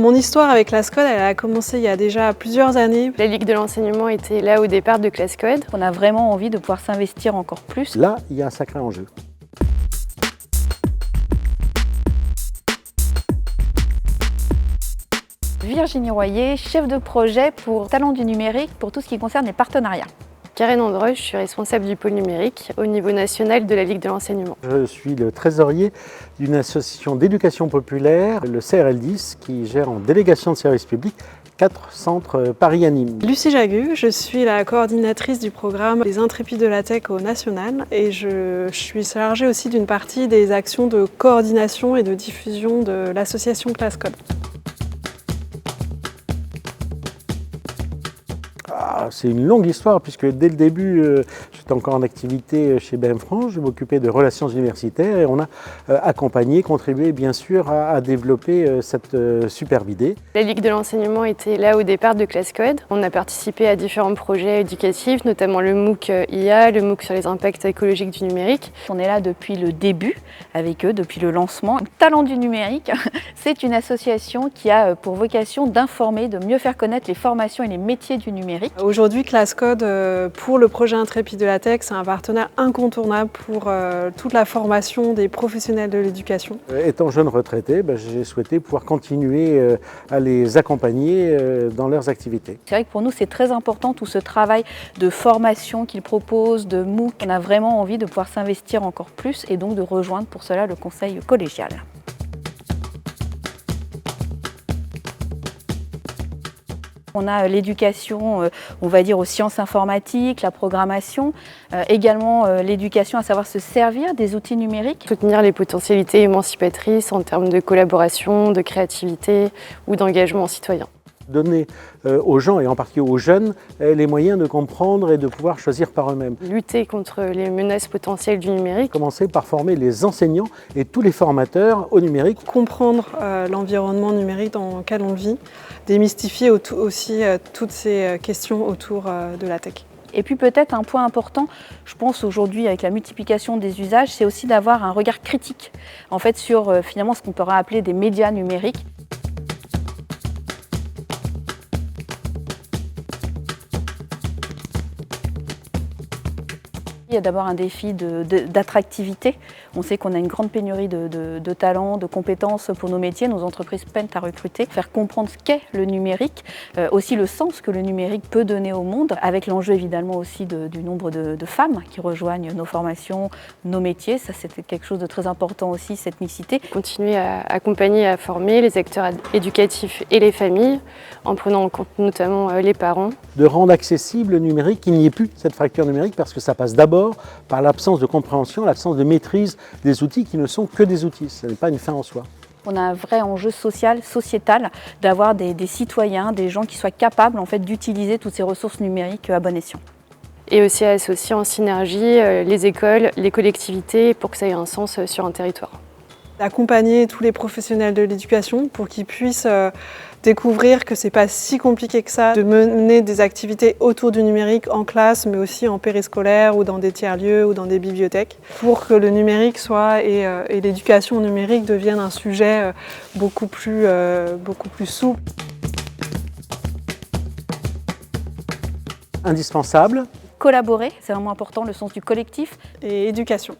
Mon histoire avec ClassCode, elle a commencé il y a déjà plusieurs années. La Ligue de l'enseignement était là au départ de ClassCode. On a vraiment envie de pouvoir s'investir encore plus. Là, il y a un sacré enjeu. Virginie Royer, chef de projet pour Talents du numérique pour tout ce qui concerne les partenariats. Karen Andreu, je suis responsable du pôle numérique au niveau national de la Ligue de l'enseignement. Je suis le trésorier d'une association d'éducation populaire, le CRL10, qui gère en délégation de service public 4 centres Paris-Anime. Lucie Jagu, je suis la coordinatrice du programme Les Intrépides de la Tech au national et je suis chargée aussi d'une partie des actions de coordination et de diffusion de l'association ClassCode. C'est une longue histoire puisque dès le début, j'étais encore en activité chez BM France, je m'occupais de relations universitaires et on a accompagné, contribué bien sûr à développer cette superbe idée. La Ligue de l'enseignement était là au départ de ClassCode. On a participé à différents projets éducatifs, notamment le MOOC IA, le MOOC sur les impacts écologiques du numérique. On est là depuis le début avec eux, depuis le lancement. Talents du numérique, c'est une association qui a pour vocation d'informer, de mieux faire connaître les formations et les métiers du numérique. Aujourd'hui, ClassCode, pour le projet Intrépide de la Tech, c'est un partenaire incontournable pour toute la formation des professionnels de l'éducation. Étant jeune retraité, j'ai souhaité pouvoir continuer à les accompagner dans leurs activités. C'est vrai que pour nous, c'est très important tout ce travail de formation qu'ils proposent, de MOOC. On a vraiment envie de pouvoir s'investir encore plus et donc de rejoindre pour cela le conseil collégial. On a l'éducation, on va dire, aux sciences informatiques, la programmation, également l'éducation à savoir se servir des outils numériques. Soutenir les potentialités émancipatrices en termes de collaboration, de créativité ou d'engagement citoyen. Donner aux gens, et en particulier aux jeunes, les moyens de comprendre et de pouvoir choisir par eux-mêmes. Lutter contre les menaces potentielles du numérique. Commencer par former les enseignants et tous les formateurs au numérique. Comprendre l'environnement numérique dans lequel on vit, démystifier aussi toutes ces questions autour de la tech. Et puis peut-être un point important, je pense aujourd'hui avec la multiplication des usages, c'est aussi d'avoir un regard critique en fait, sur finalement ce qu'on pourrait appeler des médias numériques. Il y a d'abord un défi d'attractivité. On sait qu'on a une grande pénurie de talents, de compétences pour nos métiers. Nos entreprises peinent à recruter. Faire comprendre ce qu'est le numérique, aussi le sens que le numérique peut donner au monde, avec l'enjeu évidemment aussi du nombre de femmes qui rejoignent nos formations, nos métiers. Ça, c'était quelque chose de très important aussi, cette mixité. Continuer à accompagner et à former les acteurs éducatifs et les familles, en prenant en compte notamment les parents. De rendre accessible le numérique, qu'il n'y ait plus cette fracture numérique, parce que ça passe d'abord par l'absence de compréhension, l'absence de maîtrise des outils qui ne sont que des outils, ce n'est pas une fin en soi. On a un vrai enjeu social, sociétal, d'avoir des citoyens, des gens qui soient capables en fait, d'utiliser toutes ces ressources numériques à bon escient. Et aussi à associer en synergie les écoles, les collectivités pour que ça ait un sens sur un territoire. Accompagner tous les professionnels de l'éducation pour qu'ils puissent découvrir que c'est pas si compliqué que ça de mener des activités autour du numérique en classe, mais aussi en périscolaire ou dans des tiers-lieux ou dans des bibliothèques, pour que le numérique soit et l'éducation numérique devienne un sujet beaucoup plus souple. Indispensable. Collaborer, c'est vraiment important, le sens du collectif. Et éducation.